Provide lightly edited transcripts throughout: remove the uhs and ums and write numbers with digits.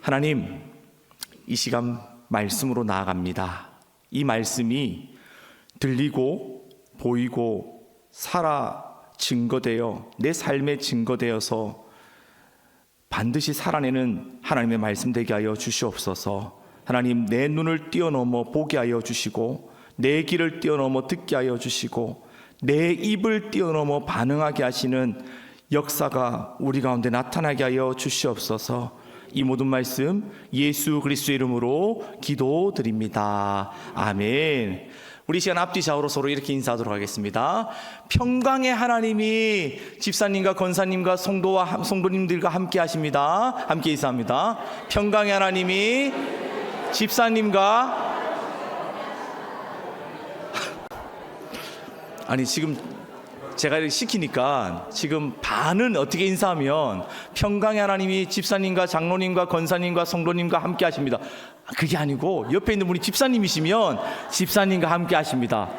하나님, 이 시간 말씀으로 나아갑니다. 이 말씀이 들리고 보이고 살아 증거되어 내 삶에 증거되어서 반드시 살아내는 하나님의 말씀 되게 하여 주시옵소서. 하나님, 내 눈을 뛰어넘어 보게 하여 주시고 내 귀를 뛰어넘어 듣게 하여 주시고 내 입을 뛰어넘어 반응하게 하시는 역사가 우리 가운데 나타나게 하여 주시옵소서. 이 모든 말씀 예수 그리스도의 이름으로 기도드립니다. 아멘. 우리 시간 앞뒤 좌우로 서로 이렇게 인사하도록 하겠습니다. 평강의 하나님이 집사님과 권사님과 성도님들과 함께 하십니다. 함께 인사합니다. 평강의 하나님이 집사님과 아니 지금 제가 이렇게 시키니까 지금 반은 어떻게 인사하면 평강의 하나님이 집사님과 장로님과 권사님과 성도님과 함께 하십니다. 그게 아니고 옆에 있는 분이 집사님이시면 집사님과 함께 하십니다.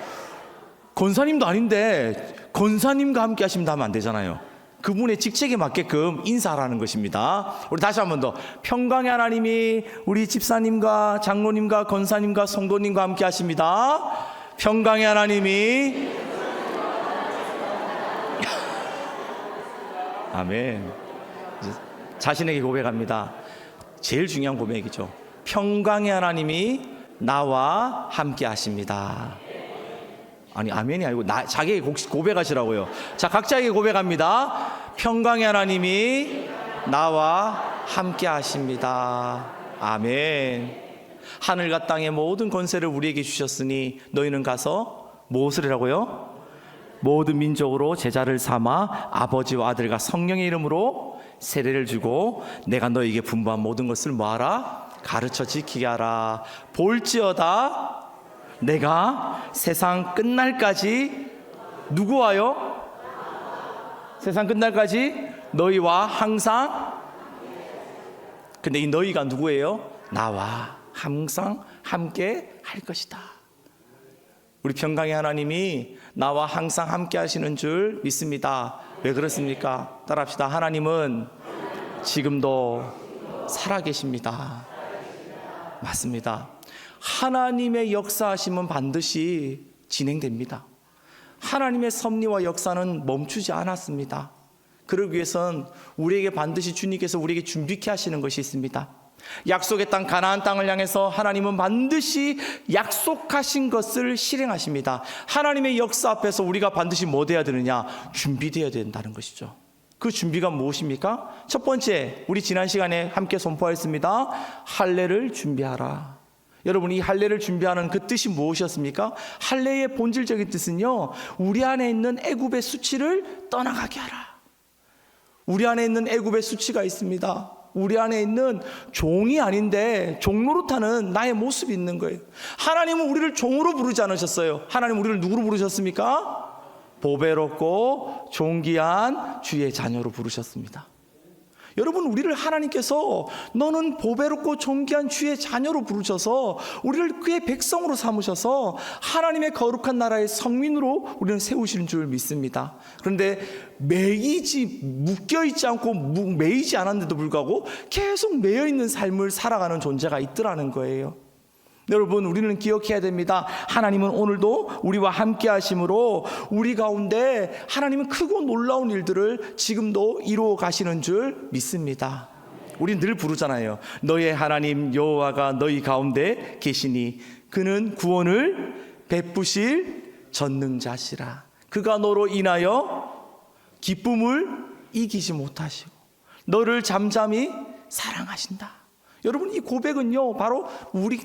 권사님도 아닌데 권사님과 함께 하십니다 하면 안 되잖아요. 그분의 직책에 맞게끔 인사하라는 것입니다. 우리 다시 한 번 더. 평강의 하나님이 우리 집사님과 장로님과 권사님과 성도님과 함께 하십니다. 평강의 하나님이 아멘. 자신에게 고백합니다. 제일 중요한 고백이죠. 평강의 하나님이 나와 함께 하십니다. 아니 아멘이 아니고 자기에게 고백하시라고요. 자, 각자에게 고백합니다. 평강의 하나님이 나와 함께 하십니다. 아멘. 하늘과 땅의 모든 권세를 우리에게 주셨으니 너희는 가서 무엇을 하라고요? 모든 민족으로 제자를 삼아 아버지와 아들과 성령의 이름으로 세례를 주고 내가 너에게 분부한 모든 것을 뭐하라? 가르쳐 지키게 하라. 볼지어다 내가 세상 끝날까지 누구와요? 세상 끝날까지 너희와 항상. 근데 이 너희가 누구예요? 나와 항상 함께 할 것이다. 우리 평강의 하나님이 나와 항상 함께 하시는 줄 믿습니다. 왜 그렇습니까? 따라합시다. 하나님은 지금도 살아계십니다. 맞습니다. 하나님의 역사하심은 반드시 진행됩니다. 하나님의 섭리와 역사는 멈추지 않았습니다. 그러기 위해선 우리에게 반드시 주님께서 우리에게 준비케 하시는 것이 있습니다. 약속의 땅 가나안 땅을 향해서 하나님은 반드시 약속하신 것을 실행하십니다. 하나님의 역사 앞에서 우리가 반드시 뭐 돼야 되느냐? 준비되어야 된다는 것이죠. 그 준비가 무엇입니까? 첫 번째, 우리 지난 시간에 함께 선포했습니다. 할례를 준비하라. 여러분, 이 할례를 준비하는 그 뜻이 무엇이었습니까? 할례의 본질적인 뜻은요, 우리 안에 있는 애굽의 수치를 떠나가게 하라. 우리 안에 있는 애굽의 수치가 있습니다. 우리 안에 있는 종이 아닌데 종노릇하는 나의 모습이 있는 거예요. 하나님은 우리를 종으로 부르지 않으셨어요. 하나님 우리를 누구로 부르셨습니까? 보배롭고 존귀한 주의 자녀로 부르셨습니다. 여러분, 우리를 하나님께서 너는 보배롭고 존귀한 주의 자녀로 부르셔서 우리를 그의 백성으로 삼으셔서 하나님의 거룩한 나라의 성민으로 우리는 세우시는 줄 믿습니다. 그런데 묶여있지 않고 매이지 않았는데도 불구하고 계속 매여있는 삶을 살아가는 존재가 있더라는 거예요. 여러분, 우리는 기억해야 됩니다. 하나님은 오늘도 우리와 함께 하심으로 우리 가운데 하나님은 크고 놀라운 일들을 지금도 이루어 가시는 줄 믿습니다. 우리는 늘 부르잖아요. 너의 하나님 여호와가 너희 가운데 계시니 그는 구원을 베푸실 전능자시라. 그가 너로 인하여 기쁨을 이기지 못하시고 너를 잠잠히 사랑하신다. 여러분, 이 고백은요, 바로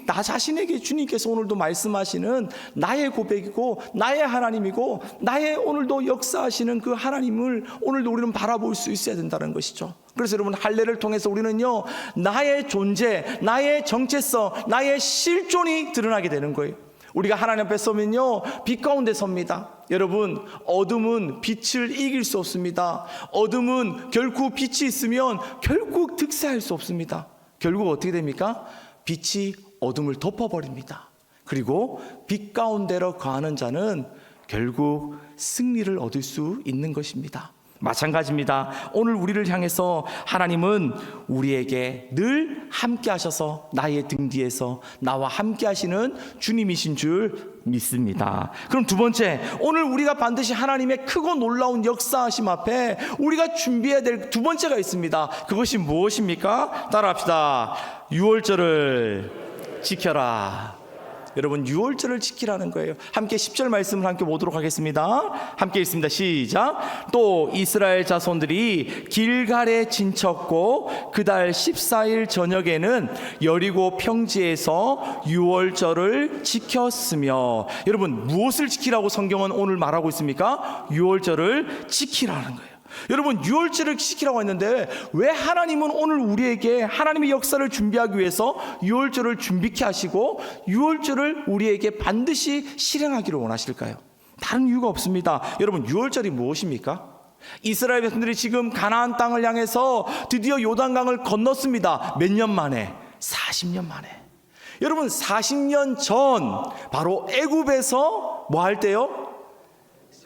나 자신에게 주님께서 오늘도 말씀하시는 나의 고백이고 나의 하나님이고 나의 오늘도 역사하시는 그 하나님을 오늘도 우리는 바라볼 수 있어야 된다는 것이죠. 그래서 여러분, 할례를 통해서 우리는요, 나의 존재, 나의 정체성, 나의 실존이 드러나게 되는 거예요. 우리가 하나님 앞에 서면요, 빛 가운데 섭니다. 여러분, 어둠은 빛을 이길 수 없습니다. 어둠은 결국 빛이 있으면 결국 득세할 수 없습니다. 결국 어떻게 됩니까? 빛이 어둠을 덮어버립니다. 그리고 빛 가운데로 거하는 자는 결국 승리를 얻을 수 있는 것입니다. 마찬가지입니다. 오늘 우리를 향해서 하나님은 우리에게 늘 함께 하셔서 나의 등 뒤에서 나와 함께 하시는 주님이신 줄 믿습니다. 그럼 두 번째, 오늘 우리가 반드시 하나님의 크고 놀라운 역사하심 앞에 우리가 준비해야 될 두 번째가 있습니다. 그것이 무엇입니까? 따라합시다. 유월절을 지켜라. 여러분, 유월절을 지키라는 거예요. 함께 10절 말씀을 함께 보도록 하겠습니다. 함께 읽습니다. 시작. 또 이스라엘 자손들이 길갈에 진쳤고 그달 14일 저녁에는 여리고 평지에서 유월절을 지켰으며. 여러분, 무엇을 지키라고 성경은 오늘 말하고 있습니까? 유월절을 지키라는 거예요. 여러분, 유월절을 지키라고 했는데 왜 하나님은 오늘 우리에게 하나님의 역사를 준비하기 위해서 유월절을 준비케 하시고 유월절을 우리에게 반드시 실행하기를 원하실까요? 다른 이유가 없습니다. 여러분, 유월절이 무엇입니까? 이스라엘 백성들이 지금 가나안 땅을 향해서 드디어 요단강을 건넜습니다. 몇 년 만에? 40년 만에. 여러분, 40년 전 바로 애굽에서 뭐 할 때요?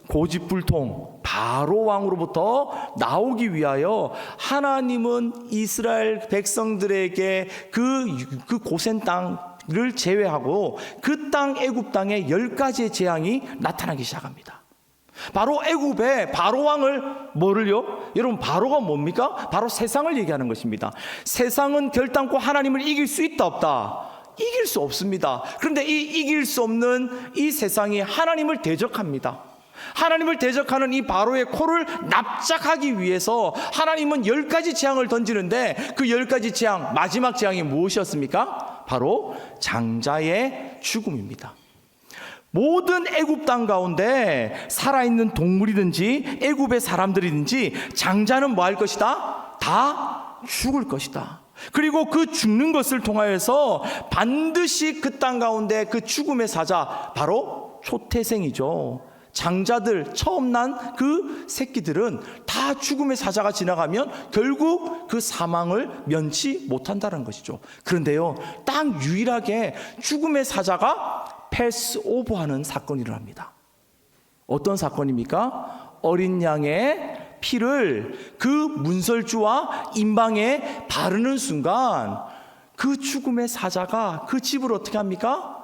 고집불통 바로 왕으로부터 나오기 위하여 하나님은 이스라엘 백성들에게 그 고센 땅을 제외하고 그 땅 애굽 땅에 10가지의 재앙이 나타나기 시작합니다. 바로 애굽의 바로 왕을 뭐를요? 여러분, 바로가 뭡니까? 바로 세상을 얘기하는 것입니다. 세상은 결단코 하나님을 이길 수 있다 없다? 이길 수 없습니다. 그런데 이 이길 수 없는 이 세상이 하나님을 대적합니다. 하나님을 대적하는 이 바로의 코를 납작하기 위해서 하나님은 10가지 재앙을 던지는데 그 10가지 재앙, 마지막 재앙이 무엇이었습니까? 바로 장자의 죽음입니다. 모든 애굽 땅 가운데 살아있는 동물이든지 애굽의 사람들이든지 장자는 뭐 할 것이다? 다 죽을 것이다. 그리고 그 죽는 것을 통하여서 반드시 그 땅 가운데 그 죽음의 사자, 바로 초태생이죠. 장자들, 처음 난 그 새끼들은 다 죽음의 사자가 지나가면 결국 그 사망을 면치 못한다는 것이죠. 그런데요, 딱 유일하게 죽음의 사자가 패스오버하는 사건이 일어납니다. 어떤 사건입니까? 어린 양의 피를 그 문설주와 임방에 바르는 순간 그 죽음의 사자가 그 집을 어떻게 합니까?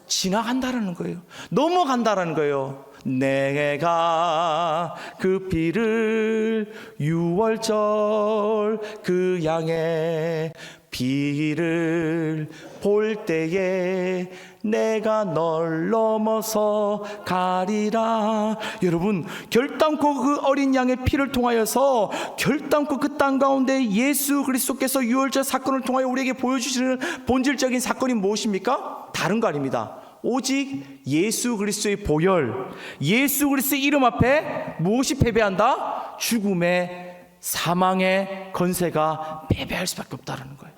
지나간다라는 거예요. 넘어간다라는 거예요. 내가 그 피를 유월절 그 양의 피를 볼 때에 내가 널 넘어서 가리라. 여러분, 결단코 그 어린 양의 피를 통하여서 결단코 그 땅 가운데 예수 그리스도께서 유월절 사건을 통하여 우리에게 보여주시는 본질적인 사건이 무엇입니까? 다른 거 아닙니다. 오직 예수 그리스도의 보혈, 예수 그리스도의 이름 앞에 무엇이 패배한다? 죽음의, 사망의 건세가 패배할 수밖에 없다는 거예요.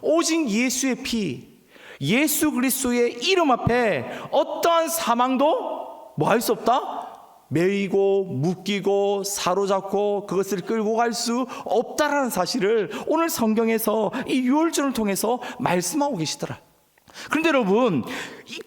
오직 예수의 피, 예수 그리스도의 이름 앞에 어떠한 사망도 뭐 할 수 없다? 매이고 묶이고 사로잡고 그것을 끌고 갈 수 없다라는 사실을 오늘 성경에서 이 유월절을 통해서 말씀하고 계시더라. 그런데 여러분,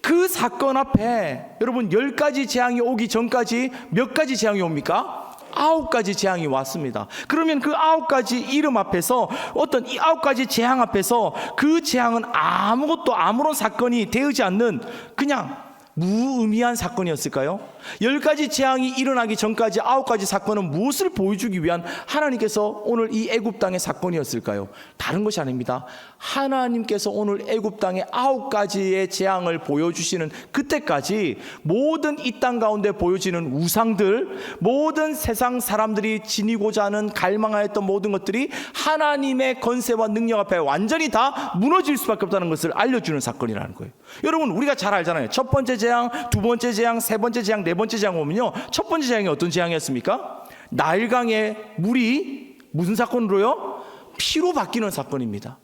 그 사건 앞에 여러분 10가지 재앙이 오기 전까지 몇 가지 재앙이 옵니까? 9가지 재앙이 왔습니다. 그러면 그 9가지 이름 앞에서, 어떤 이 9가지 재앙 앞에서 그 재앙은 아무것도, 아무런 사건이 되지 않는 그냥 무의미한 사건이었을까요? 10가지 재앙이 일어나기 전까지 9가지 사건은 무엇을 보여주기 위한 하나님께서 오늘 이 애굽 땅의 사건이었을까요? 다른 것이 아닙니다. 하나님께서 오늘 애굽 땅의 9가지의 재앙을 보여주시는 그때까지 모든 이 땅 가운데 보여지는 우상들, 모든 세상 사람들이 지니고자 하는 갈망하였던 모든 것들이 하나님의 건세와 능력 앞에 완전히 다 무너질 수밖에 없다는 것을 알려주는 사건이라는 거예요. 여러분, 우리가 잘 알잖아요. 첫 번째 재앙, 두 번째 재앙, 세 번째 재앙, 네 번째 재앙 오면요, 첫 번째 재앙이 어떤 재앙이었습니까? 나일강의 물이 무슨 사건으로요? 피로 바뀌는 사건입니다.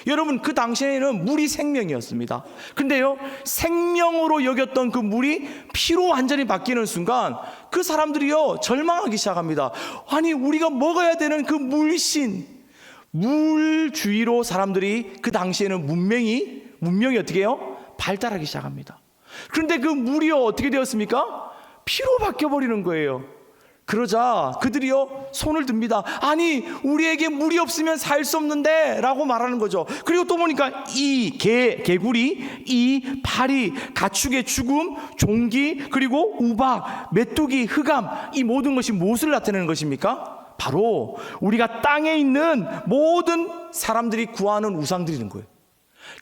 여러분, 그 당시에는 물이 생명이었습니다. 근데요, 생명으로 여겼던 그 물이 피로 완전히 바뀌는 순간 그 사람들이요 절망하기 시작합니다. 아니, 우리가 먹어야 되는 그 물신, 물주의로 사람들이 그 당시에는 문명이 어떻게 해요? 발달하기 시작합니다. 그런데 그 물이 어떻게 되었습니까? 피로 바뀌어버리는 거예요. 그러자 그들이요 손을 듭니다. 아니 우리에게 물이 없으면 살 수 없는데 라고 말하는 거죠. 그리고 또 보니까 이 개구리, 이 파리, 가축의 죽음, 종기, 그리고 우박, 메뚜기, 흑암, 이 모든 것이 무엇을 나타내는 것입니까? 바로 우리가 땅에 있는 모든 사람들이 구하는 우상들이는 거예요.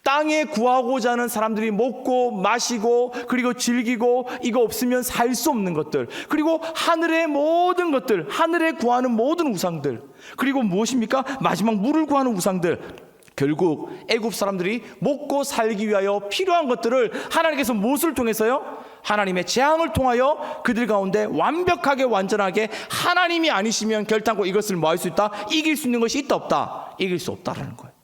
땅에 구하고자 하는 사람들이 먹고 마시고 그리고 즐기고 이거 없으면 살 수 없는 것들, 그리고 하늘의 모든 것들, 하늘에 구하는 모든 우상들, 그리고 무엇입니까? 마지막 물을 구하는 우상들. 결국 애굽 사람들이 먹고 살기 위하여 필요한 것들을 하나님께서 무엇을 통해서요? 하나님의 재앙을 통하여 그들 가운데 완벽하게 완전하게 하나님이 아니시면 결단코 이것을 뭐 할 수 있다? 이길 수 있는 것이 있다 없다? 이길 수 없다라는 거예요.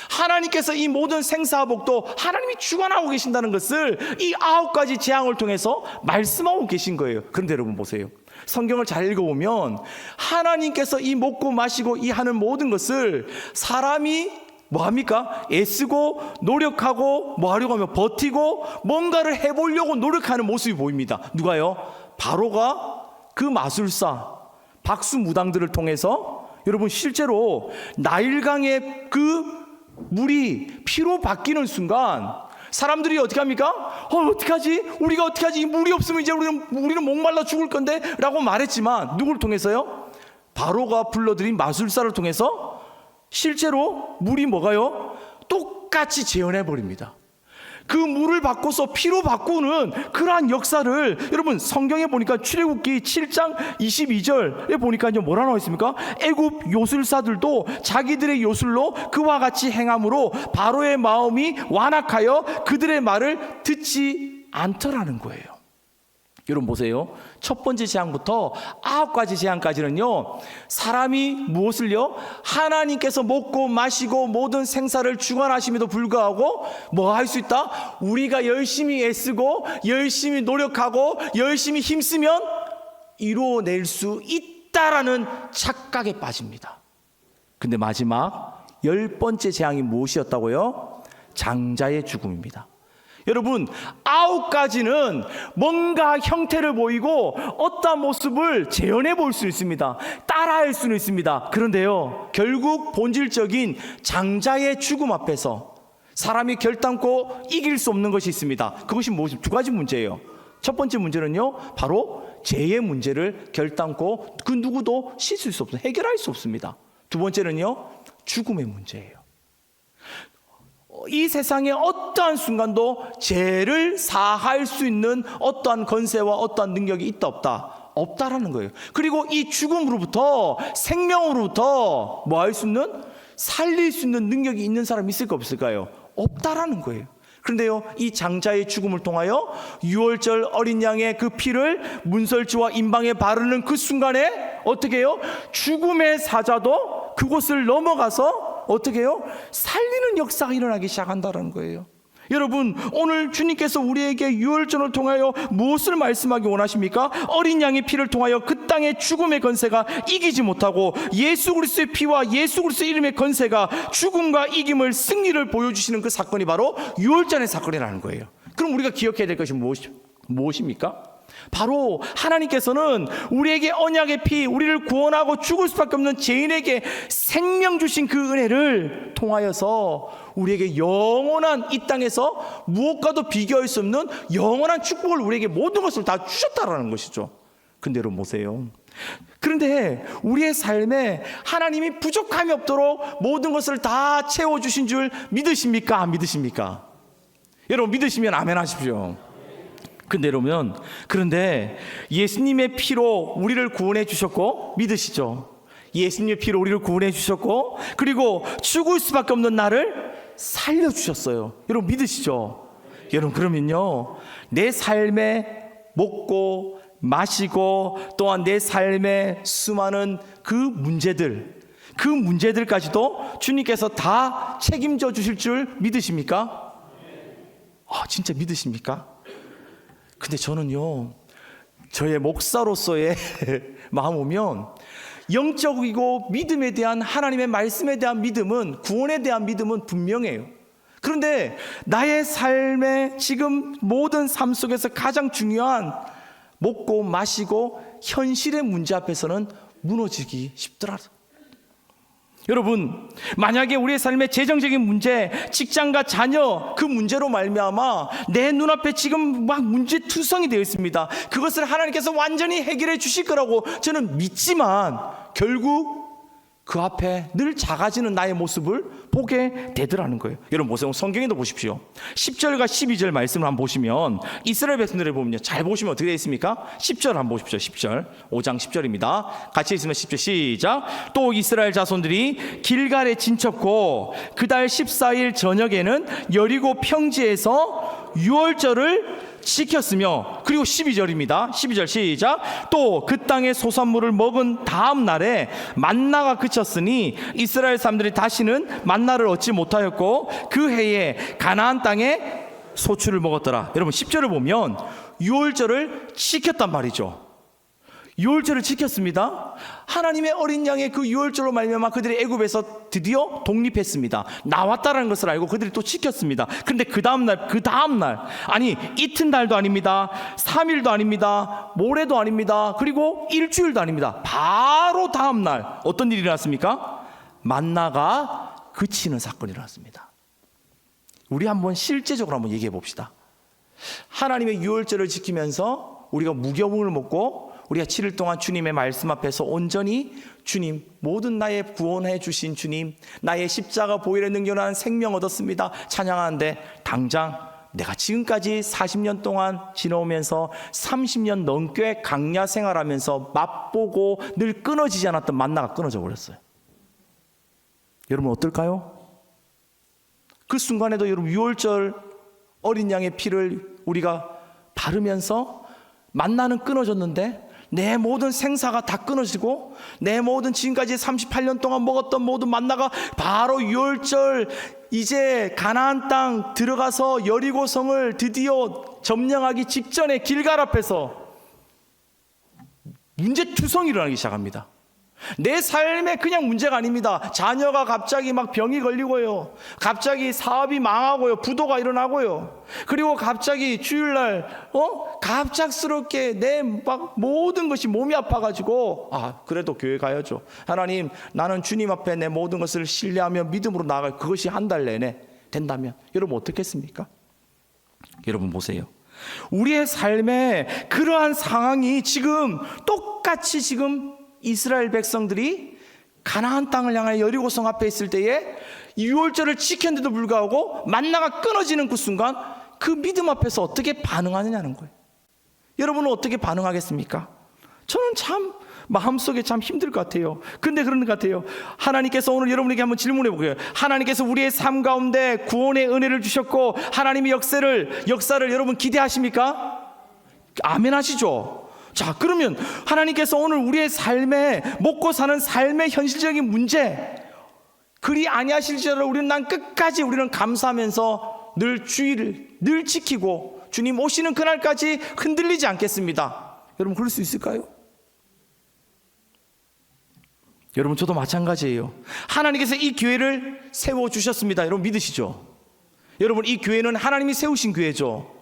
하나님께서 이 모든 생사복도 하나님이 주관하고 계신다는 것을 이 9가지 재앙을 통해서 말씀하고 계신 거예요. 그런데 여러분 보세요. 성경을 잘 읽어보면 하나님께서 이 먹고 마시고 이 하는 모든 것을 사람이 뭐합니까? 애쓰고 노력하고 뭐 하려고 하면 버티고 뭔가를 해보려고 노력하는 모습이 보입니다. 누가요? 바로가 그 마술사 박수무당들을 통해서 여러분 실제로 나일강의 그 물이 피로 바뀌는 순간 사람들이 어떻게 합니까? 어떡하지? 우리가 어떡하지? 이 물이 없으면 이제 우리는 목말라 죽을 건데 라고 말했지만 누구를 통해서요? 바로가 불러들인 마술사를 통해서 실제로 물이 뭐가요? 똑같이 재현해 버립니다. 그 물을 바꿔서 피로 바꾸는 그러한 역사를 여러분 성경에 보니까 출애굽기 7장 22절에 보니까 뭐라 나와 있습니까? 애굽 요술사들도 자기들의 요술로 그와 같이 행함으로 바로의 마음이 완악하여 그들의 말을 듣지 않더라는 거예요. 여러분 보세요. 첫 번째 재앙부터 9가지 재앙까지는요, 사람이 무엇을요? 하나님께서 먹고 마시고 모든 생사를 주관하심에도 불구하고 뭐 할 수 있다? 우리가 열심히 애쓰고 열심히 노력하고 열심히 힘쓰면 이루어낼 수 있다라는 착각에 빠집니다. 근데 마지막 10번째 재앙이 무엇이었다고요? 장자의 죽음입니다. 여러분 9가지는 뭔가 형태를 보이고 어떠한 모습을 재현해 볼 수 있습니다. 따라할 수는 있습니다. 그런데요 결국 본질적인 장자의 죽음 앞에서 사람이 결단코 이길 수 없는 것이 있습니다. 그것이 무엇입니까? 2가지 문제예요. 첫 번째 문제는요 바로 죄의 문제를 결단코 그 누구도 씻을 수 없습니다. 해결할 수 없습니다. 두 번째는요 죽음의 문제예요. 이 세상에 어떠한 순간도 죄를 사할 수 있는 어떠한 권세와 어떠한 능력이 있다 없다? 없다라는 거예요. 그리고 이 죽음으로부터 생명으로부터 뭐 할 수 있는? 살릴 수 있는 능력이 있는 사람이 있을까 없을까요? 없다라는 거예요. 그런데요 이 장자의 죽음을 통하여 유월절 어린 양의 그 피를 문설주와 임방에 바르는 그 순간에 어떻게 해요? 죽음의 사자도 그곳을 넘어가서 어떻게 해요? 살리는 역사가 일어나기 시작한다는 거예요. 여러분 오늘 주님께서 우리에게 유월절을 통하여 무엇을 말씀하기 원하십니까? 어린 양의 피를 통하여 그 땅의 죽음의 권세가 이기지 못하고 예수 그리스도의 피와 예수 그리스도의 이름의 권세가 죽음과 이김을 승리를 보여주시는 그 사건이 바로 유월절의 사건이라는 거예요. 그럼 우리가 기억해야 될 것이 무엇입니까? 바로 하나님께서는 우리에게 언약의 피, 우리를 구원하고 죽을 수밖에 없는 죄인에게 생명 주신 그 은혜를 통하여서 우리에게 영원한 이 땅에서 무엇과도 비교할 수 없는 영원한 축복을 우리에게 모든 것을 다 주셨다라는 것이죠. 근데 여러분 보세요. 그런데 우리의 삶에 하나님이 부족함이 없도록 모든 것을 다 채워주신 줄 믿으십니까? 안 믿으십니까? 여러분 믿으시면 아멘 하십시오. 근데 여러분, 그런데 예수님의 피로 우리를 구원해 주셨고, 믿으시죠? 예수님의 피로 우리를 구원해 주셨고, 그리고 죽을 수밖에 없는 나를 살려주셨어요. 여러분 믿으시죠? 여러분 그러면요 내 삶에 먹고 마시고 또한 내 삶의 수많은 그 문제들까지도 주님께서 다 책임져 주실 줄 믿으십니까? 진짜 믿으십니까? 근데 저는요 저의 목사로서의 마음 오면 영적이고 믿음에 대한 하나님의 말씀에 대한 믿음은, 구원에 대한 믿음은 분명해요. 그런데 나의 삶의 지금 모든 삶 속에서 가장 중요한 먹고 마시고 현실의 문제 앞에서는 무너지기 쉽더라고요. 여러분, 만약에 우리의 삶의 재정적인 문제, 직장과 자녀 그 문제로 말미암아 내 눈앞에 지금 막 문제투성이 되어 있습니다. 그것을 하나님께서 완전히 해결해 주실 거라고 저는 믿지만 결국 그 앞에 늘 작아지는 나의 모습을 보게 되더라는 거예요. 여러분 보세요. 성경에도 보십시오. 10절과 12절 말씀을 한번 보시면 이스라엘 백성들을 보면요, 잘 보시면 어떻게 되어 있습니까? 10절 한번 보십시오. 10절 5장 10절입니다. 같이 있으면 10절 시작. 또 이스라엘 자손들이 길갈에 진쳤고 그달 14일 저녁에는 여리고 평지에서 유월절을 지켰으며, 그리고 12절입니다. 12절 시작. 또 그 땅의 소산물을 먹은 다음 날에 만나가 그쳤으니 이스라엘 사람들이 다시는 만나를 얻지 못하였고 그 해에 가나안 땅에 소출을 먹었더라. 여러분 10절을 보면 유월절을 지켰단 말이죠. 유월절을 지켰습니다. 하나님의 어린 양의 그 유월절로 말미암아 그들이 애굽에서 드디어 독립했습니다. 나왔다라는 것을 알고 그들이 또 지켰습니다. 그런데 그 다음날 아니 이튿날도 아닙니다, 3일도 아닙니다, 모레도 아닙니다, 그리고 일주일도 아닙니다. 바로 다음날 어떤 일이 일어났습니까? 만나가 그치는 사건이 일어났습니다. 우리 한번 실제적으로 한번 얘기해 봅시다. 하나님의 유월절을 지키면서 우리가 무교분을 먹고 우리가 7일 동안 주님의 말씀 앞에서 온전히 주님, 모든 나의 구원해 주신 주님, 나의 십자가 보혈의 능력으로 생명 얻었습니다 찬양하는데, 당장 내가 지금까지 40년 동안 지나오면서 30년 넘게 강야 생활하면서 맛보고 늘 끊어지지 않았던 만나가 끊어져 버렸어요. 여러분 어떨까요? 그 순간에도 여러분 유월절 어린 양의 피를 우리가 바르면서 만나는 끊어졌는데 내 모든 생사가 다 끊어지고 내 모든 지금까지 38년 동안 먹었던 모든 만나가 바로 유월절 이제 가나안 땅 들어가서 여리고성을 드디어 점령하기 직전에 길갈 앞에서 문제투성이 일어나기 시작합니다. 내 삶에 그냥 문제가 아닙니다. 자녀가 갑자기 막 병이 걸리고요, 갑자기 사업이 망하고요, 부도가 일어나고요, 그리고 갑자기 주일날 갑작스럽게 내 막 모든 것이 몸이 아파가지고 그래도 교회 가야죠. 하나님, 나는 주님 앞에 내 모든 것을 신뢰하며 믿음으로 나아갈, 그것이 한 달 내내 된다면 여러분 어떻겠습니까? 여러분 보세요. 우리의 삶에 그러한 상황이 지금 똑같이 지금 이스라엘 백성들이 가나안 땅을 향하여 여리고성 앞에 있을 때에 유월절을 지켰는데도 불구하고 만나가 끊어지는 그 순간 그 믿음 앞에서 어떻게 반응하느냐는 거예요. 여러분은 어떻게 반응하겠습니까? 저는 참 마음속에 참 힘들 것 같아요. 근데 그런 것 같아요. 하나님께서 오늘 여러분에게 한번 질문해 보게요. 하나님께서 우리의 삶 가운데 구원의 은혜를 주셨고 하나님의 역사를 여러분 기대하십니까? 아멘 하시죠? 자, 그러면 하나님께서 오늘 우리의 삶에 먹고 사는 삶의 현실적인 문제 그리 아니하실지라도 우리는 끝까지 우리는 감사하면서 늘 주의를 늘 지키고 주님 오시는 그날까지 흔들리지 않겠습니다. 여러분 그럴 수 있을까요? 여러분 저도 마찬가지예요. 하나님께서 이 교회를 세워주셨습니다. 여러분 믿으시죠? 여러분 이 교회는 하나님이 세우신 교회죠.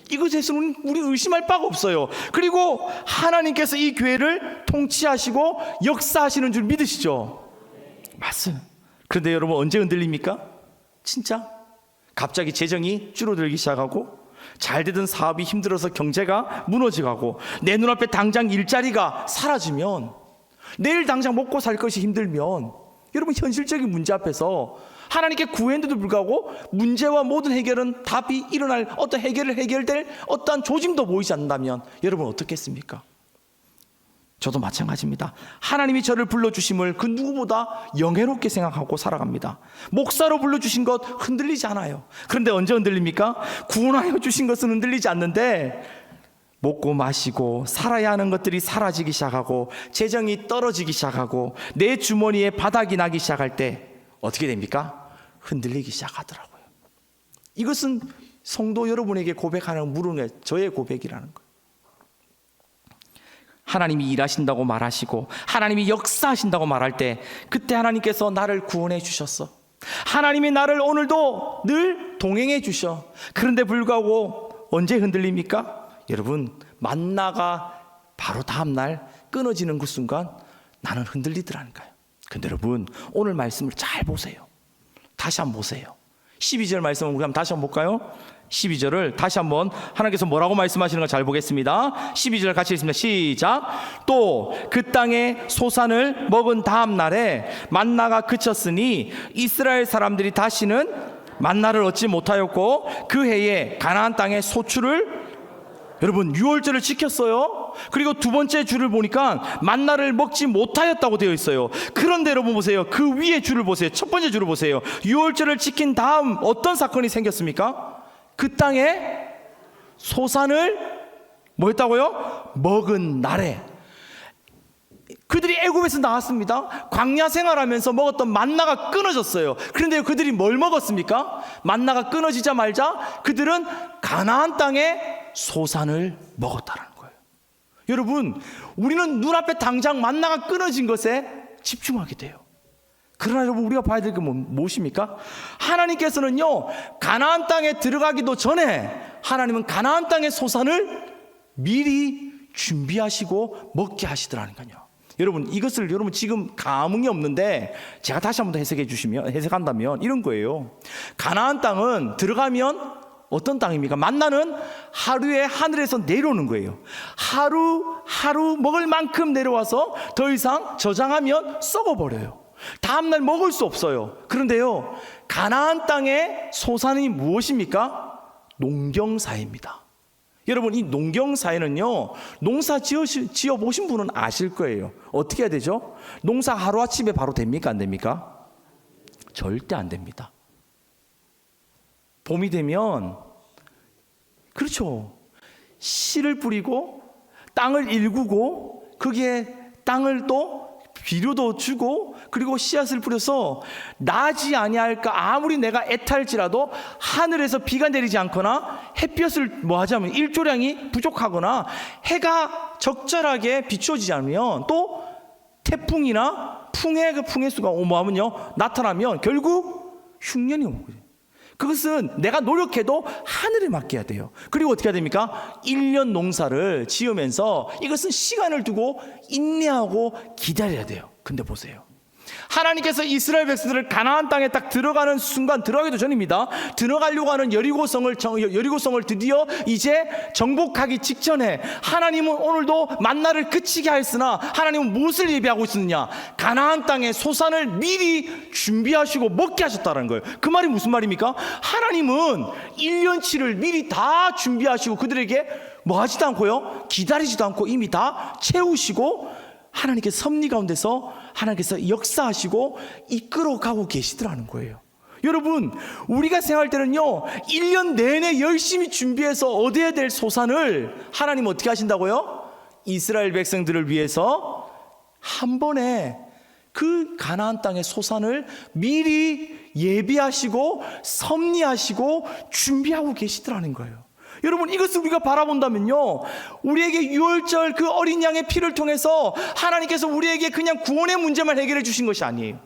이것에서는 우리 의심할 바가 없어요. 그리고 하나님께서 이 교회를 통치하시고 역사하시는 줄 믿으시죠? 맞아요. 그런데 여러분 언제 흔들립니까? 진짜 갑자기 재정이 줄어들기 시작하고 잘 되던 사업이 힘들어서 경제가 무너져가고 내 눈앞에 당장 일자리가 사라지면 내일 당장 먹고 살 것이 힘들면 여러분 현실적인 문제 앞에서 하나님께 구했는데도 불구하고 문제와 모든 해결은 답이 일어날 어떤 해결될 어떠한 조짐도 보이지 않는다면 여러분 어떻겠습니까? 저도 마찬가지입니다. 하나님이 저를 불러주심을 그 누구보다 영예롭게 생각하고 살아갑니다. 목사로 불러주신 것 흔들리지 않아요. 그런데 언제 흔들립니까? 구원하여 주신 것은 흔들리지 않는데 먹고 마시고 살아야 하는 것들이 사라지기 시작하고 재정이 떨어지기 시작하고 내 주머니에 바닥이 나기 시작할 때 어떻게 됩니까? 흔들리기 시작하더라고요. 이것은 성도 여러분에게 고백하는 물음의 저의 고백이라는 거예요. 하나님이 일하신다고 말하시고 하나님이 역사하신다고 말할 때 그때 하나님께서 나를 구원해 주셨어. 하나님이 나를 오늘도 늘 동행해 주셔. 그런데 불구하고 언제 흔들립니까? 여러분 만나가 바로 다음날 끊어지는 그 순간 나는 흔들리더라니까요. 근데 여러분, 오늘 말씀을 잘 보세요. 다시 한번 보세요. 12절 말씀을 우리 한번 다시 한번 볼까요? 12절을 다시 한번 하나님께서 뭐라고 말씀하시는 걸 잘 보겠습니다. 12절 같이 읽습니다. 시작. 또 그 땅에 소산을 먹은 다음 날에 만나가 그쳤으니 이스라엘 사람들이 다시는 만나를 얻지 못하였고 그 해에 가나안 땅에 소출을, 여러분 유월절을 지켰어요. 그리고 두 번째 줄을 보니까 만나를 먹지 못하였다고 되어 있어요. 그런데 여러분 보세요. 그 위에 줄을 보세요. 첫 번째 줄을 보세요. 유월절을 지킨 다음 어떤 사건이 생겼습니까? 그 땅에 소산을 뭐 했다고요? 먹은 날에. 그들이 애굽에서 나왔습니다. 광야 생활하면서 먹었던 만나가 끊어졌어요. 그런데 그들이 뭘 먹었습니까? 만나가 끊어지자 말자 그들은 가나안 땅에 소산을 먹었다는 거예요. 여러분, 우리는 눈앞에 당장 만나가 끊어진 것에 집중하게 돼요. 그러나 여러분, 우리가 봐야 될 게 무엇입니까? 하나님께서는요, 가나안 땅에 들어가기도 전에 하나님은 가나안 땅의 소산을 미리 준비하시고 먹게 하시더라니까요. 여러분, 이것을 여러분 지금 감흥이 없는데 제가 다시 한번 해석한다면 이런 거예요. 가나안 땅은 들어가면 어떤 땅입니까? 만나는 하루에 하늘에서 내려오는 거예요. 하루 먹을 만큼 내려와서 더 이상 저장하면 썩어버려요. 다음날 먹을 수 없어요. 그런데요, 가나안 땅의 소산이 무엇입니까? 농경사입니다. 여러분, 이 농경사에는요, 농사 지어 보신 분은 아실 거예요. 어떻게 해야 되죠? 농사 하루아침에 바로 됩니까? 안 됩니까? 절대 안 됩니다. 봄이 되면, 그렇죠, 씨를 뿌리고 땅을 일구고 거기에 땅을 또 비료도 주고 그리고 씨앗을 뿌려서 나지 아니할까, 아무리 내가 애탈지라도 하늘에서 비가 내리지 않거나 햇볕을 뭐 하자면 일조량이 부족하거나 해가 적절하게 비추어지지 않으면 또 태풍이나 풍해 수가 오면요 나타나면 결국 흉년이 오는 거예요. 그것은 내가 노력해도 하늘에 맡겨야 돼요. 그리고 어떻게 해야 됩니까? 1년 농사를 지으면서 이것은 시간을 두고 인내하고 기다려야 돼요. 근데 보세요, 하나님께서 이스라엘 백성들을 가나안 땅에 딱 들어가는 순간, 들어가기도 전입니다. 들어가려고 하는 여리고성을 드디어 이제 정복하기 직전에 하나님은 오늘도 만나를 그치게 하였으나 하나님은 무엇을 예비하고 있었느냐? 가나안 땅의 소산을 미리 준비하시고 먹게 하셨다는 거예요. 그 말이 무슨 말입니까? 하나님은 1년치를 미리 다 준비하시고 그들에게 뭐 하지도 않고요, 기다리지도 않고 이미 다 채우시고 하나님께서 섭리 가운데서 하나님께서 역사하시고 이끌어가고 계시더라는 거예요. 여러분, 우리가 생각할 때는요, 1년 내내 열심히 준비해서 얻어야 될 소산을 하나님 어떻게 하신다고요? 이스라엘 백성들을 위해서 한 번에 그 가나안 땅의 소산을 미리 예비하시고 섭리하시고 준비하고 계시더라는 거예요. 여러분, 이것을 우리가 바라본다면요, 우리에게 유월절 그 어린 양의 피를 통해서 하나님께서 우리에게 그냥 구원의 문제만 해결해 주신 것이 아니에요.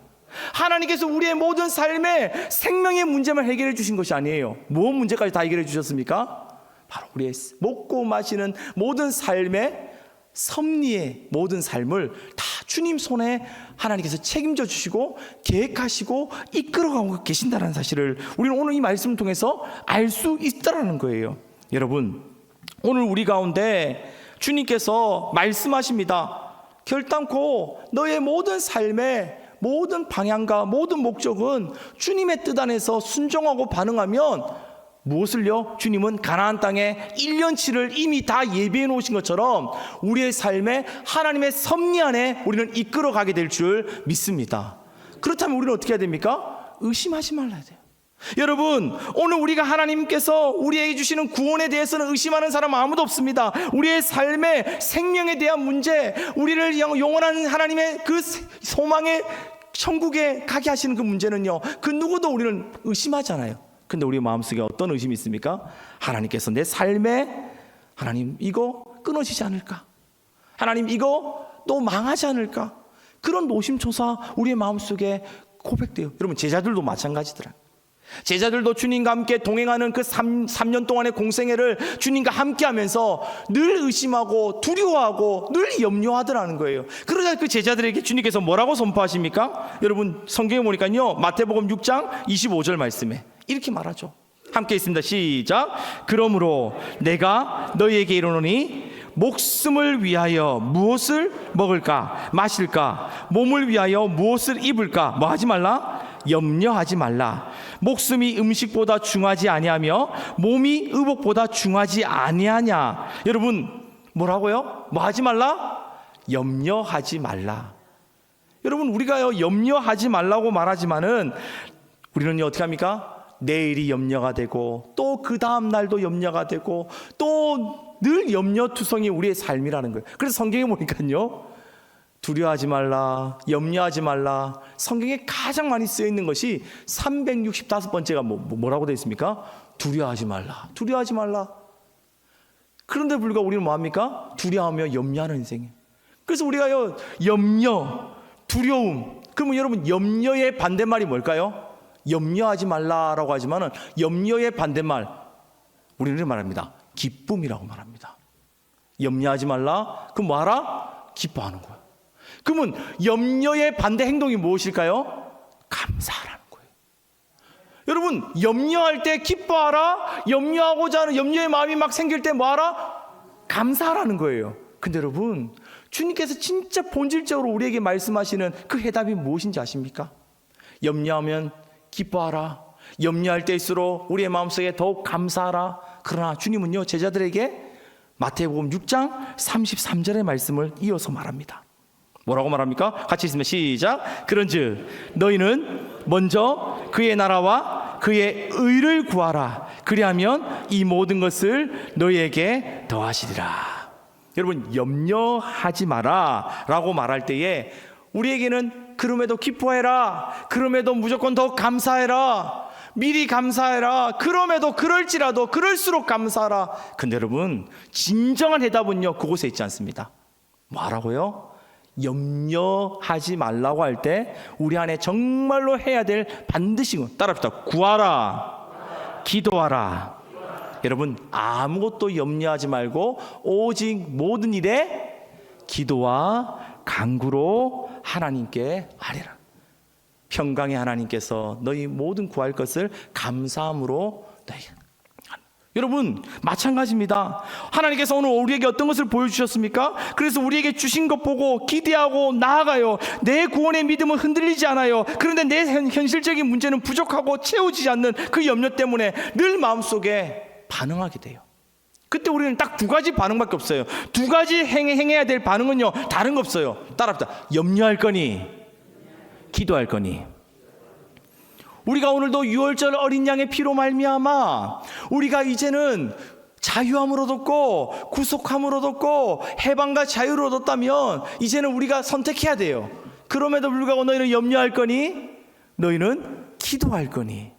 하나님께서 우리의 모든 삶의 생명의 문제만 해결해 주신 것이 아니에요. 무엇 문제까지 다 해결해 주셨습니까? 바로 우리의 먹고 마시는 모든 삶의 섭리의 모든 삶을 다 주님 손에 하나님께서 책임져 주시고 계획하시고 이끌어가고 계신다는 사실을 우리는 오늘 이 말씀을 통해서 알 수 있다라는 거예요. 여러분, 오늘 우리 가운데 주님께서 말씀하십니다. 결단코 너의 모든 삶의 모든 방향과 모든 목적은 주님의 뜻 안에서 순종하고 반응하면 무엇을요? 주님은 가나안 땅에 1년치를 이미 다 예비해 놓으신 것처럼 우리의 삶에 하나님의 섭리 안에 우리는 이끌어가게 될 줄 믿습니다. 그렇다면 우리는 어떻게 해야 됩니까? 의심하지 말아야 돼요. 여러분, 오늘 우리가 하나님께서 우리에게 주시는 구원에 대해서는 의심하는 사람 아무도 없습니다. 우리의 삶의 생명에 대한 문제, 우리를 영원한 하나님의 그 소망의 천국에 가게 하시는 그 문제는요, 그 누구도 우리는 의심하잖아요. 근데 우리 마음속에 어떤 의심이 있습니까? 하나님께서 내 삶에, 하나님 이거 끊어지지 않을까? 하나님 이거 또 망하지 않을까? 그런 노심초사 우리의 마음속에 고백돼요. 여러분, 제자들도 마찬가지더라. 제자들도 주님과 함께 동행하는 그 3년 동안의 공생애를 주님과 함께 하면서 늘 의심하고 두려워하고 늘 염려하더라는 거예요. 그러자 그 제자들에게 주님께서 뭐라고 선포하십니까? 여러분 성경에 보니까요, 마태복음 6장 25절 말씀에 이렇게 말하죠. 함께 있습니다. 시작. 그러므로 내가 너희에게 이르노니 목숨을 위하여 무엇을 먹을까 마실까, 몸을 위하여 무엇을 입을까, 뭐 하지 말라? 염려하지 말라. 목숨이 음식보다 중하지 아니하며 몸이 의복보다 중하지 아니하냐. 여러분 뭐라고요? 뭐 하지 말라? 염려하지 말라. 여러분 우리가요 염려하지 말라고 말하지만은 우리는요 어떻게 합니까? 내일이 염려가 되고 또 그 다음 날도 염려가 되고 또 늘 염려투성이 우리의 삶이라는 거예요. 그래서 성경에 보니까요 두려워하지 말라, 염려하지 말라, 성경에 가장 많이 쓰여 있는 것이 365번째가 뭐라고 되어 있습니까? 두려워하지 말라, 두려워하지 말라. 그런데 불구하고 우리는 뭐합니까? 두려워하며 염려하는 인생이에요. 그래서 우리가요 염려, 두려움, 그러면 여러분 염려의 반대말이 뭘까요? 염려하지 말라라고 하지만은 염려의 반대말 우리는 이렇게 말합니다. 기쁨이라고 말합니다. 염려하지 말라, 그럼 뭐하라? 기뻐하는 거예요. 그러면 염려의 반대 행동이 무엇일까요? 감사하라는 거예요. 여러분 염려할 때 기뻐하라, 염려하고자 하는 염려의 마음이 막 생길 때 뭐하라? 감사하라는 거예요. 근데 여러분 주님께서 진짜 본질적으로 우리에게 말씀하시는 그 해답이 무엇인지 아십니까? 염려하면 기뻐하라, 염려할 때일수록 우리의 마음속에 더욱 감사하라. 그러나 주님은요 제자들에게 마태복음 6장 33절의 말씀을 이어서 말합니다. 뭐라고 말합니까? 같이 있으면 시작. 그런즉 너희는 먼저 그의 나라와 그의 의를 구하라. 그리하면 이 모든 것을 너희에게 더하시리라. 여러분 염려하지 마라 라고 말할 때에 우리에게는 그럼에도 기뻐해라, 그럼에도 무조건 더 감사해라, 미리 감사해라, 그럼에도 그럴지라도 그럴수록 감사하라. 근데 여러분 진정한 해답은요 그곳에 있지 않습니다. 뭐라고요? 염려하지 말라고 할 때 우리 안에 정말로 해야 될 반드시 따라합시다. 구하라, 기도하라. 여러분 아무것도 염려하지 말고 오직 모든 일에 기도와 간구로 하나님께 아뢰라. 평강의 하나님께서 너희 모든 구할 것을 감사함으로 너희. 여러분 마찬가지입니다. 하나님께서 오늘 우리에게 어떤 것을 보여주셨습니까? 그래서 우리에게 주신 것 보고 기대하고 나아가요. 내 구원의 믿음은 흔들리지 않아요. 그런데 내 현실적인 문제는 부족하고 채워지지 않는 그 염려 때문에 늘 마음속에 반응하게 돼요. 그때 우리는 딱 두 가지 반응밖에 없어요. 두 가지 행해야 될 반응은요 다른 거 없어요. 따라합시다. 염려할 거니 기도할 거니. 우리가 오늘도 유월절 어린 양의 피로 말미암아 우리가 이제는 자유함을 얻었고 구속함을 얻었고 해방과 자유를 얻었다면 이제는 우리가 선택해야 돼요. 그럼에도 불구하고 너희는 염려할 거니 너희는 기도할 거니.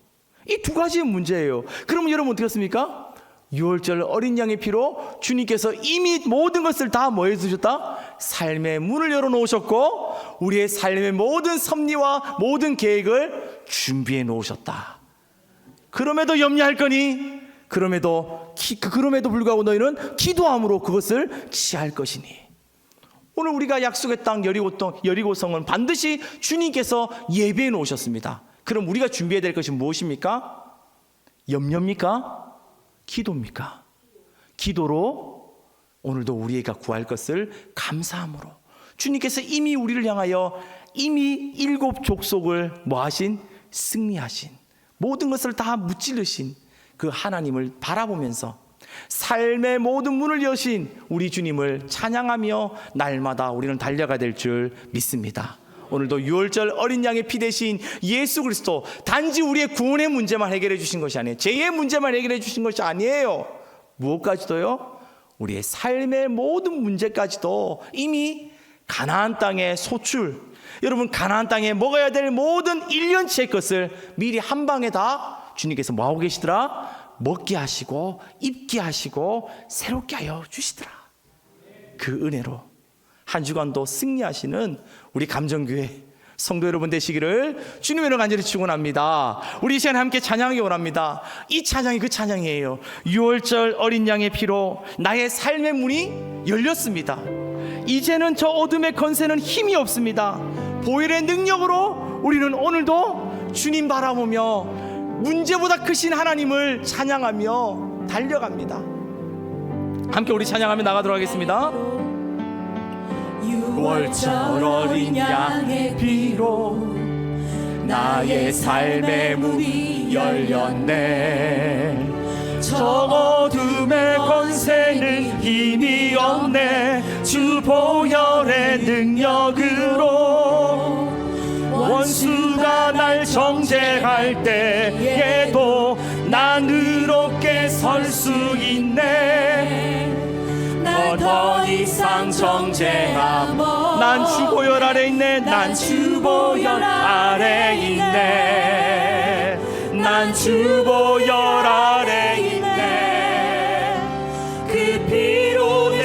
이 두 가지의 문제예요. 그러면 여러분 어떻게 했습니까? 유월절 어린 양의 피로 주님께서 이미 모든 것을 다 뭐 해주셨다? 삶의 문을 열어놓으셨고 우리의 삶의 모든 섭리와 모든 계획을 준비해 놓으셨다. 그럼에도 염려할 거니 그럼에도 불구하고 너희는 기도함으로 그것을 취할 것이니. 오늘 우리가 약속의 땅 여리고성은 반드시 주님께서 예배해 놓으셨습니다. 그럼 우리가 준비해야 될 것이 무엇입니까? 염려입니까? 기도입니까? 기도로 오늘도 우리가 구할 것을 감사함으로 주님께서 이미 우리를 향하여 이미 7 족속을 뭐하신? 승리하신 모든 것을 다 무찌르신 그 하나님을 바라보면서 삶의 모든 문을 여신 우리 주님을 찬양하며 날마다 우리는 달려가야 될 줄 믿습니다. 오늘도 유월절 어린 양의 피 대신 예수 그리스도 단지 우리의 구원의 문제만 해결해 주신 것이 아니에요. 죄의 문제만 해결해 주신 것이 아니에요. 무엇까지도요? 우리의 삶의 모든 문제까지도 이미 가나안 땅의 소출, 여러분 가나안 땅에 먹어야 될 모든 1년치의 것을 미리 한 방에 다 주님께서 뭐하고 계시더라? 먹게 하시고 입게 하시고 새롭게 하여 주시더라. 그 은혜로 한 주간도 승리하시는 우리 감정교회 성도 여러분 되시기를 주님의 이름 간절히 축원합니다. 우리 이 시간에 함께 찬양하기 원합니다. 이 찬양이 그 찬양이에요. 6월절 어린 양의 피로 나의 삶의 문이 열렸습니다. 이제는 저 어둠의 건세는 힘이 없습니다. 보혈의 능력으로 우리는 오늘도 주님 바라보며 문제보다 크신 하나님을 찬양하며 달려갑니다. 함께 우리 찬양하며 나가도록 하겠습니다. 6월절 어린 양의 피로 나의 삶의 문이 열렸네. 저 어둠의 권세는 힘이 없네. 주 보혈의 능력으로 원수가 날 정죄할 때에도 난 의롭게 설 수 있네. 더 이상 정죄함 난 주 보혈 아래 있네. 난 주 보혈 아래 있네. 난 주 보혈 아래 있네. 그 피로 내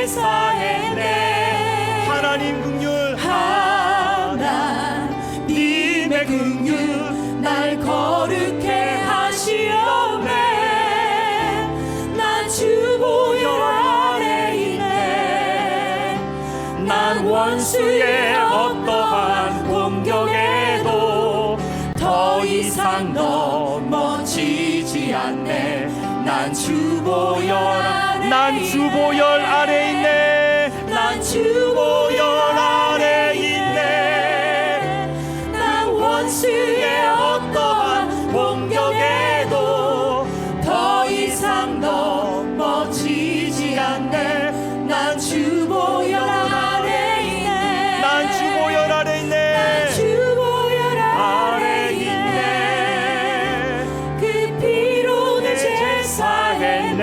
제사했네. 하나님 긍휼 하나님의 긍휼 날 거룩해 하시오매. 난 주 보혈 난 원수의 어떠한 공격에도 더 이상 넘어지지 않네. 난 주 보혈 아래 있네. 난 주 보혈 아래 있네. 난 원수의 어떠한 공격에도 더 이상 넘어지지 않네. 난 주 보혈 아래 있네. 난 주 보혈 아래 있네. 난 주 보혈 아래 있네. 그 피로 내 제사했네.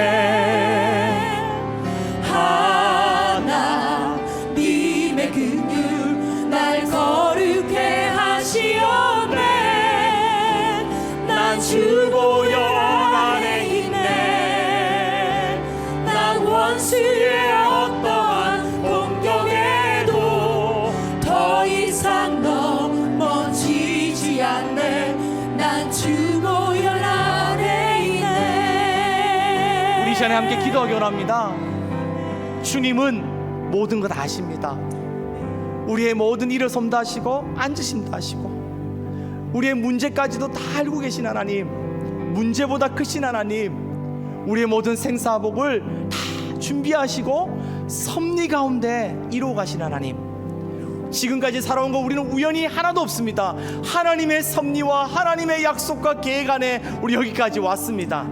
하나님의 긍휼 날 거룩해 하시오매. 난 주 보혈 아래 있네. 난 원수의 어떠한 공격에도 더 이상 넘어지지 않네. 난 주 보혈 아래 있네. 우리 이 시간에 함께 기도하기 원합니다. 주님은 모든 것 아십니다. 우리의 모든 일어섬다 하시고 앉으심다 하시고 우리의 문제까지도 다 알고 계신 하나님, 문제보다 크신 하나님, 우리의 모든 생사복을 다 준비하시고 섭리 가운데 이루어 가신 하나님, 지금까지 살아온 거 우리는 우연히 하나도 없습니다. 하나님의 섭리와 하나님의 약속과 계획 안에 우리 여기까지 왔습니다.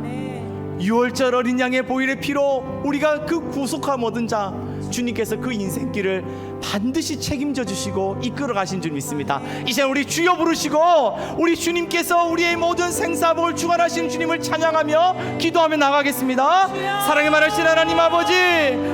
6월절 어린 양의 보혈의 피로 우리가 그 구속함 얻은 자, 주님께서 그 인생길을 반드시 책임져 주시고 이끌어 가신 줄 믿습니다. 이제 우리 주여 부르시고 우리 주님께서 우리의 모든 생사복을 주관하시는 주님을 찬양하며 기도하며 나가겠습니다. 사랑의 많으신 하나님 아버지,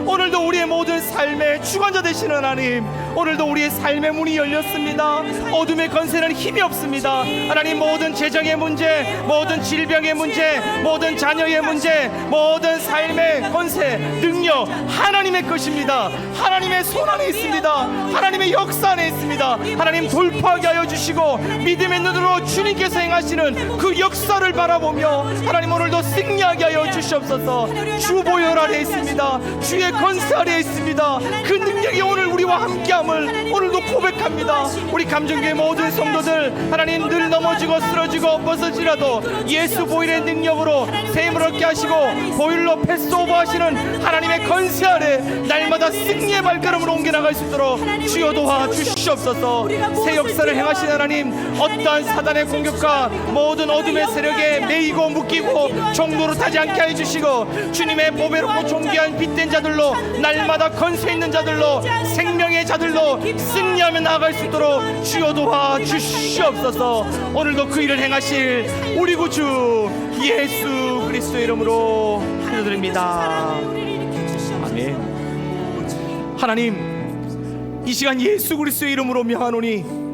오늘도 우리의 모든 삶의 주관자 되시는 하나님, 오늘도 우리의 삶의 문이 열렸습니다. 어둠의 건세는 힘이 없습니다. 하나님, 모든 재정의 문제, 모든 질병의 문제, 모든 자녀의 문제, 모든 삶의 건세, 능력 하나님의 것입니다. 하나님의 손 안에 있습니다. 하나님의 역사 안에 있습니다. 하나님, 돌파하게 하여 주시고 믿음의 눈으로 주님께서 행하시는 그 역사를 바라보며 하나님, 오늘도 승리하게 하여 주시옵소서. 주 보혈 아래 있습니다. 주의 건세 아래 있습니다. 그 능력이 오늘 우리와 함께함을 오늘도 고백합니다. 우리 감정교회 모든 성도들, 하나님, 늘 넘어지고 쓰러지고 벗어지라도 예수 보혈의 능력으로 세임을 얻게 하시고 보혈로 패스오버 하시는 하나님의 건세 아래 날마다 승리의 발걸음으로 옮겨 나갈 수 있도록 주여 도와 주시옵소서. 새 역사를 행하신 하나님, 어떠한 사단의 공격과 모든 어둠의 세력에 매이고 묶이고 종로로 타지 않게 해주시고 주님의 보배롭고 존귀한 빛된 자들로, 날마다 건세 있는 자들로, 생명의 자들로 승리하며 나아갈 수 있도록 주여 도와 주시옵소서. 오늘도 그 일을 행하실 우리 구주 예수 그리스도의 이름으로 기도드립니다. 아멘. 하나님, 이 시간 예수 그리스도의 이름으로 명하노니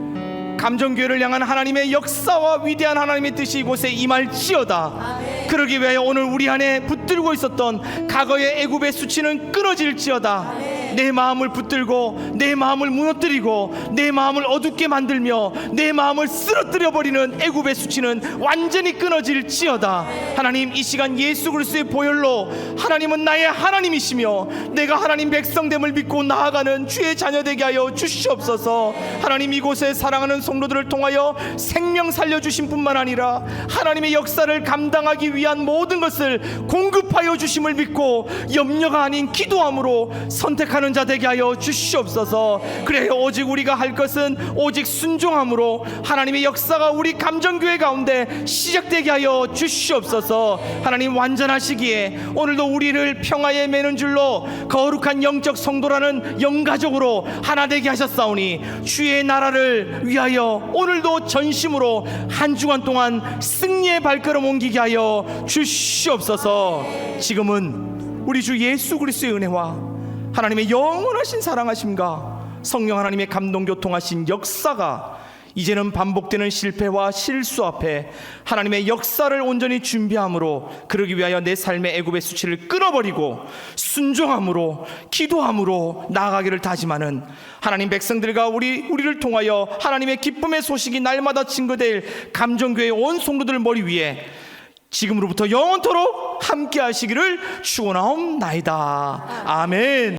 감정교회를 향한 하나님의 역사와 위대한 하나님의 뜻이 이곳에 임할지어다. 그러기 위하여 오늘 우리 안에 붙들고 있었던 과거의 애굽의 수치는 끊어질지어다. 내 마음을 붙들고 내 마음을 무너뜨리고 내 마음을 어둡게 만들며 내 마음을 쓰러뜨려 버리는 애굽의 수치는 완전히 끊어질지어다. 하나님, 이 시간 예수 그리스도의 보혈로 하나님은 나의 하나님이시며 내가 하나님 백성됨을 믿고 나아가는 주의 자녀 되게 하여 주시옵소서. 하나님, 이곳에 사랑하는 성도들을 통하여 생명 살려주신 뿐만 아니라 하나님의 역사를 감당하기 위한 모든 것을 공급하여 주심을 믿고 염려가 아닌 기도함으로 선택하는 자 되게 하여 주시옵소서. 그래야 오직 우리가 할 것은 오직 순종함으로 하나님의 역사가 우리 감정교회 가운데 시작되게 하여 주시옵소서. 하나님, 완전하시기에 오늘도 우리를 평화에 매는 줄로 거룩한 영적 성도라는 영가족으로 하나 되게 하셨사오니 주의 나라를 위하여 오늘도 전심으로 한 주간 동안 승리의 발걸음 옮기게 하여 주시옵소서. 지금은 우리 주 예수 그리스도의 은혜와 하나님의 영원하신 사랑하심과 성령 하나님의 감동교통하신 역사가 이제는 반복되는 실패와 실수 앞에 하나님의 역사를 온전히 준비함으로 그러기 위하여 내 삶의 애굽의 수치를 끊어버리고 순종함으로 기도함으로 나아가기를 다짐하는 하나님 백성들과 우리를 통하여 하나님의 기쁨의 소식이 날마다 증거될 감정교회의 온 성도들 머리 위에 지금으로부터 영원토록 함께 하시기를 축원하옵나이다. 아멘.